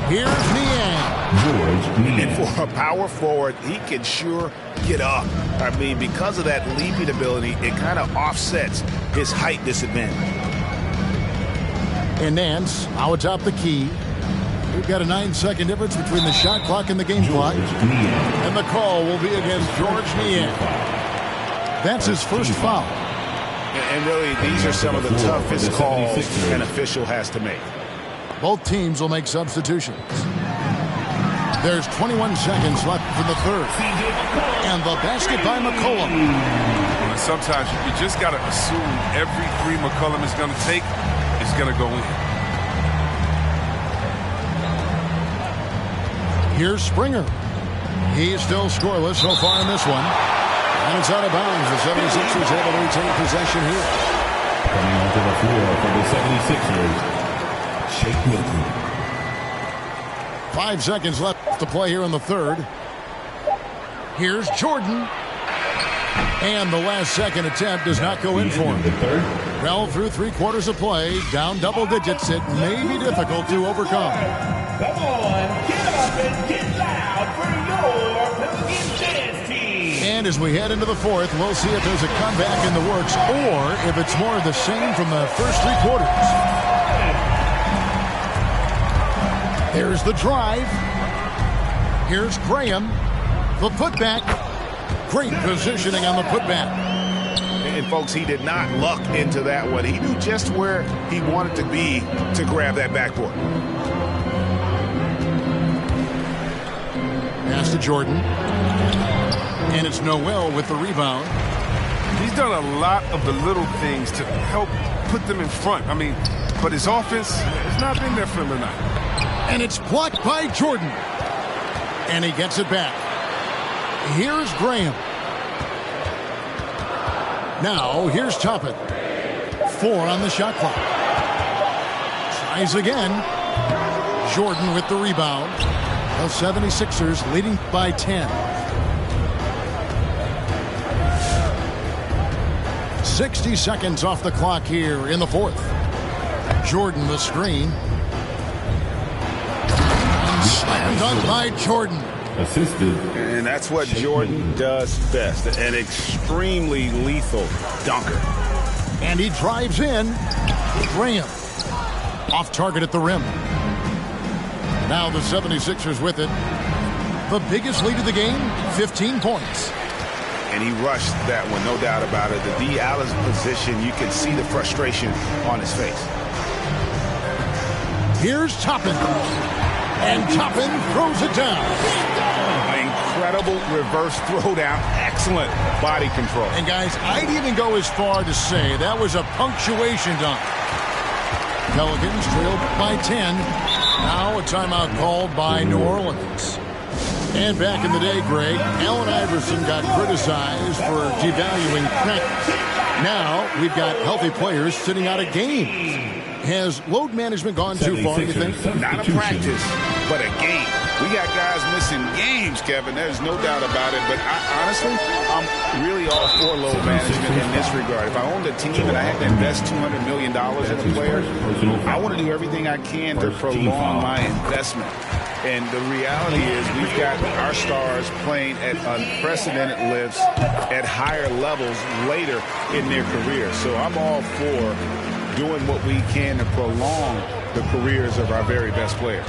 Here's Niang. And for a power forward, he can sure get up. I mean, because of that leaping ability, it kind of offsets his height disadvantage. And Nance now atop the key. We've got a 9-second difference between the shot clock and the game clock. And the call will be against George Niang. That's his first foul. And really, these are some of the toughest calls an official has to make. Both teams will make substitutions. There's 21 seconds left in the third. And the basket by McCollum. Sometimes you just got to assume every three McCollum is going to take is going to go in. Here's Springer. He's still scoreless so far in this one. And it's out of bounds. The 76ers able to retain possession here. Coming onto the floor for the 76ers, Shake Milton. 5 seconds left to play here in the third. Here's Jordan. And the last second attempt does not go in for him. Well, through 3 quarters of play, down double digits, it may be difficult to overcome. Come on, get up and get loud for your Pelicans dance team. And as we head into the fourth, we'll see if there's a comeback in the works or if it's more of the same from the first 3 quarters. There's the drive. Here's Graham. The putback. Great positioning on the putback. And folks, he did not luck into that one. He knew just where he wanted to be to grab that backboard. Pass to Jordan. And it's Noel with the rebound. He's done a lot of the little things to help put them in front. I mean, but his offense has not been there for him tonight. And it's blocked by Jordan. And he gets it back. Here's Graham. Now, here's Toppin. 4 on the shot clock. Tries again. Jordan with the rebound. The 76ers leading by 10. 60 seconds off the clock here in the fourth. Jordan the screen. And slam dunk by Jordan. Assisted. And that's what Jordan does best. An extremely lethal dunker. And he drives in. Graham. Off target at the rim. Now the 76ers with it. The biggest lead of the game, 15 points. And he rushed that one, no doubt about it. The D. Allen's position, you can see the frustration on his face. Here's Toppin. And Toppin throws it down. Incredible reverse throwdown. Excellent body control. And guys, I'd even go as far to say that was a punctuation dunk. Pelicans trailed by 10. Now a timeout called by New Orleans. And back in the day, Greg, Allen Iverson got criticized for devaluing practice. Now we've got healthy players sitting out of games. Has load management gone too far, you think? Not a practice, but a game. We got guys missing games, Kevin. There's no doubt about it. But honestly, I'm really all for load management in this regard. If I owned a team and I had to invest $200 million in a player, I want to do everything I can to prolong my investment. And the reality is we've got our stars playing at unprecedented lifts at higher levels later in their career. So I'm all for doing what we can to prolong the careers of our very best players.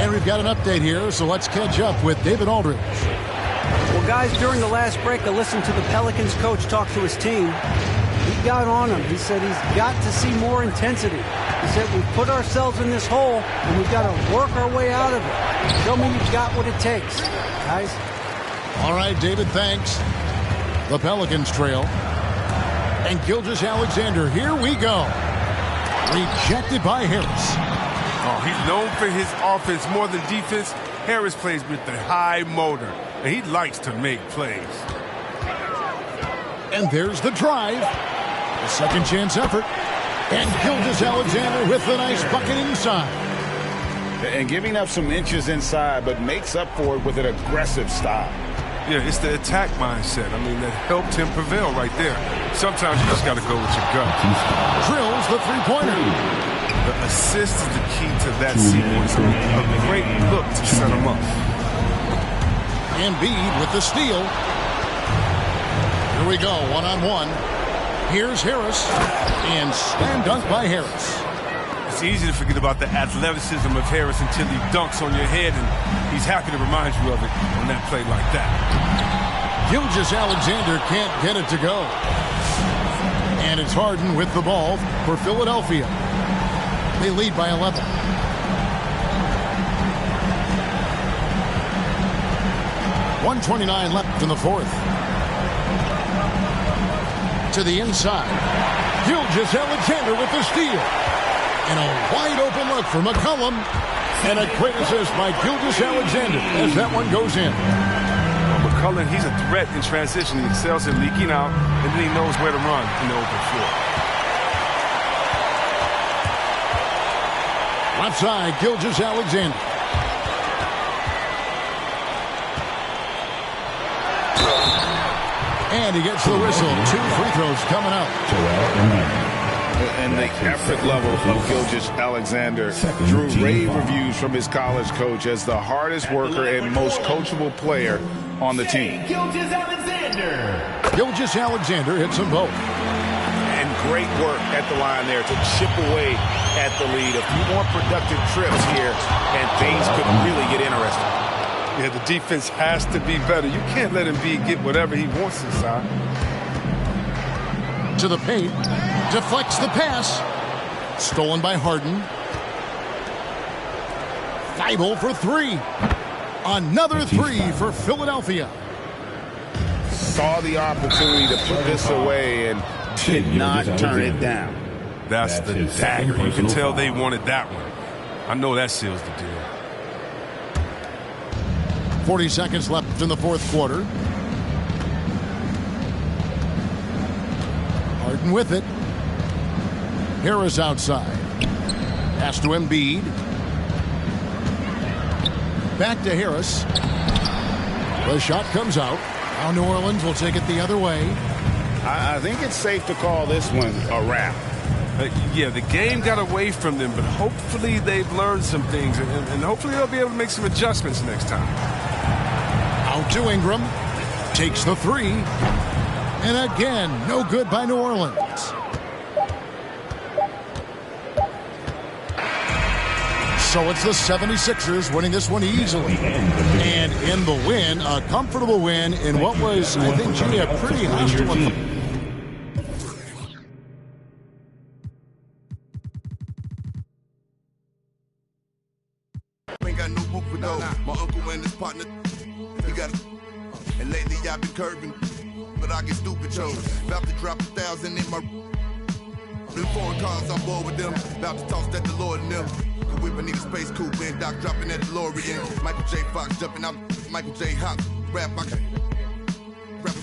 And we've got an update here, so let's catch up with David Aldridge. Well, guys, during the last break, I listened to the Pelicans coach talk to his team. He got on him. He said he's got to see more intensity. He said we've put ourselves in this hole, and we've got to work our way out of it. Show me you've got what it takes, guys. All right, David, thanks. The Pelicans trail. And Gilgeous-Alexander, here we go. Rejected by Harris. Oh, he's known for his offense more than defense. Harris plays with the high motor, and he likes to make plays. And there's the drive. A second chance effort. And Gilgeous-Alexander with the nice bucket inside. And giving up some inches inside, but makes up for it with an aggressive style. Yeah, it's the attack mindset. I mean, that helped him prevail right there. Sometimes you just got to go with your gut. Drills the three-pointer. The assist is the key to that sequence. A great look to set him up. Embiid with the steal. Here we go, one-on-one. Here's Harris. And slam dunk by Harris. It's easy to forget about the athleticism of Harris until he dunks on your head, and he's happy to remind you of it on that play like that. Gilgeous-Alexander can't get it to go. And it's Harden with the ball for Philadelphia. They lead by 11. .129 left in the fourth. To the inside. Gilgeous-Alexander with the steal. And a wide open look for McCollum. And a great assist by Gilgeous-Alexander as that one goes in. McCullough, he's a threat in transition. He excels in leaking out, and then he knows where to run in the open floor. Left side, Gilgeous-Alexander. And he gets the whistle. 2 free throws coming up. And the effort level of Gilgeous-Alexander drew rave reviews from his college coach as the hardest worker and most coachable player on the team. Gilgeous-Alexander hits them both. And great work at the line there to chip away at the lead. A few more productive trips here, and things could really get interesting. Yeah, the defense has to be better. You can't let Embiid get whatever he wants inside. To the paint. Deflects the pass. Stolen by Harden. Thibault for 3. Another 3 for Philadelphia. Saw the opportunity to put this away and did not turn it down. That's the dagger. You can tell they wanted that one. I know that seals the deal. 40 seconds left in the fourth quarter. Harden with it. Harris outside. Pass to Embiid. Back to Harris. The shot comes out. Now New Orleans will take it the other way. I think it's safe to call this one a wrap. Yeah, the game got away from them, but hopefully they've learned some things, and hopefully they'll be able to make some adjustments next time. Out to Ingram. Takes the 3. And again, no good by New Orleans. So it's the 76ers winning this one easily. And in the win, a comfortable win in what was, I think, Jimmy, a pretty hostile. Ain't got no roof for those. My uncle and his partner, he got it. And lately I've been curving, but I get stupid chose. About to drop 1,000 in my. Them foreign cars, I'm bored with them. About to toss that DeLorean in them. Whip a nigga space coupe and Doc dropping that DeLorean. Michael J. Fox jumping out. Michael J. Hop. Rapper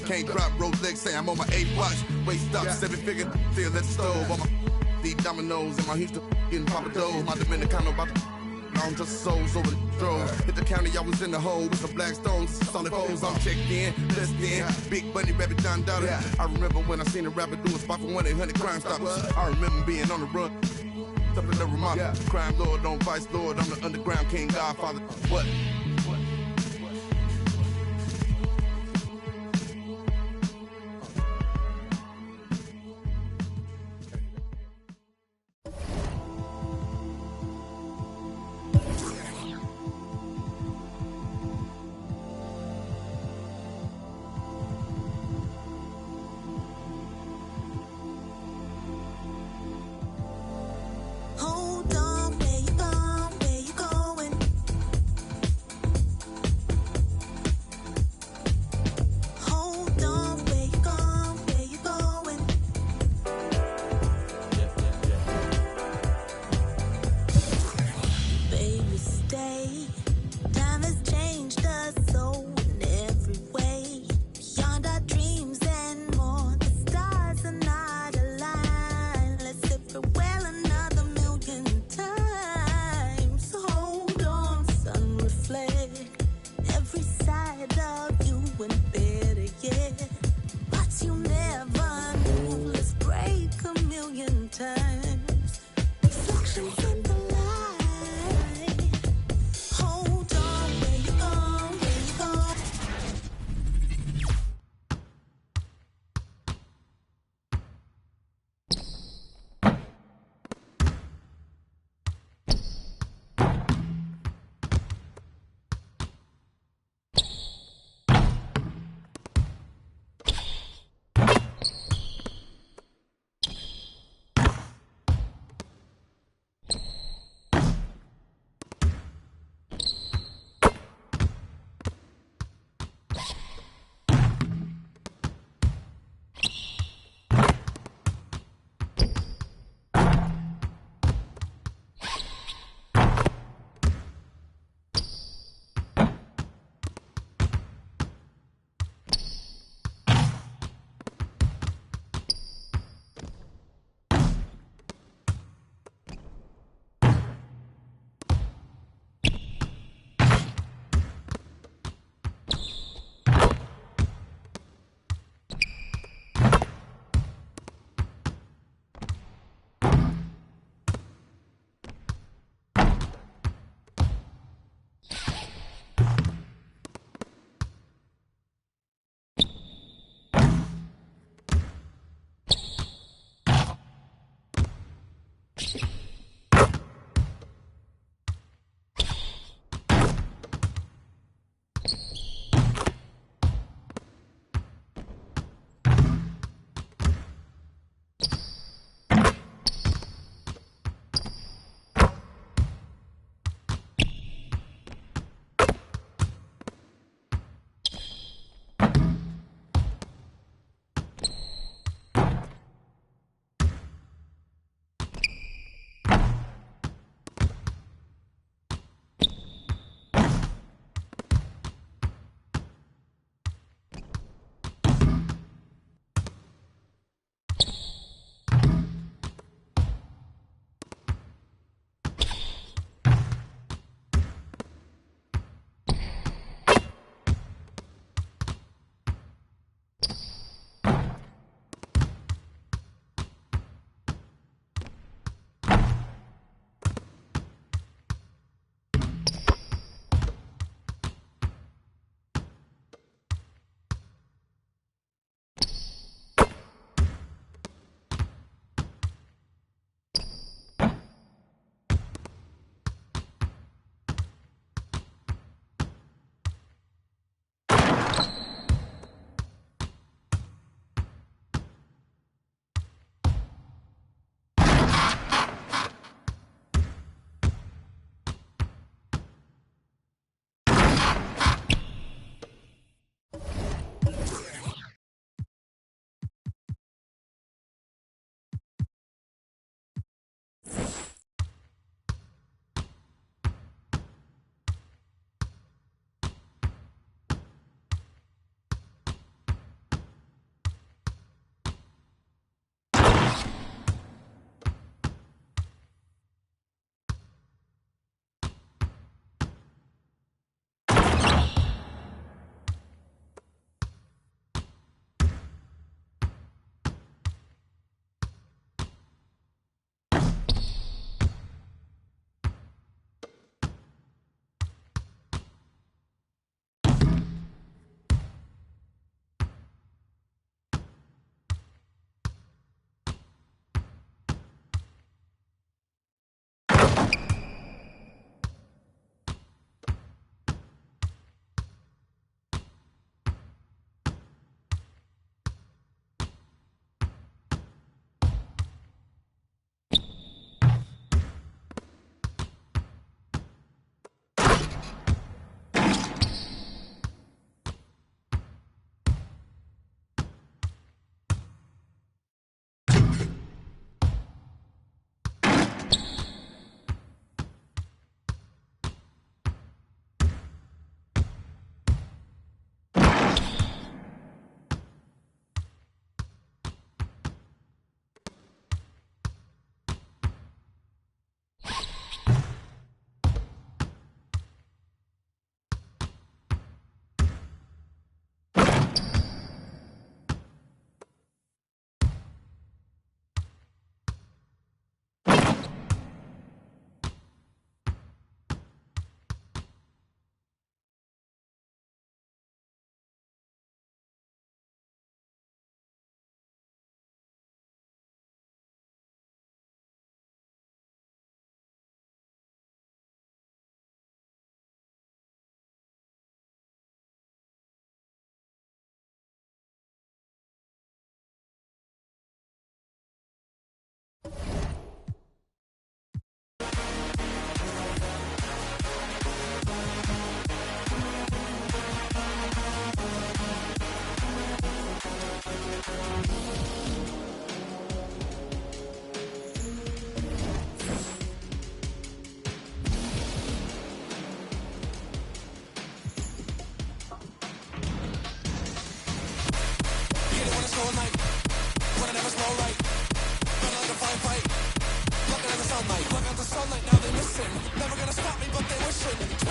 can't drop. Rolex say I'm on my 8th watch. Waist stop, 7-figure. Still at the stove. On my deep dominoes and my Houston getting Papa Doe. My Dominicano about to. I'm just souls over the drove. Hit the county, I was in the hole with some black stones. Solid foes, I'm checked in, blessed in. Big Bunny, Rabbit, John Dollar. I remember when I seen a rapper do a spot for 1-800 Crime Stoppers. I remember being on the run. Something to remind me. Crime Lord, on Vice Lord. I'm the underground king, Godfather. What?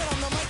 put on the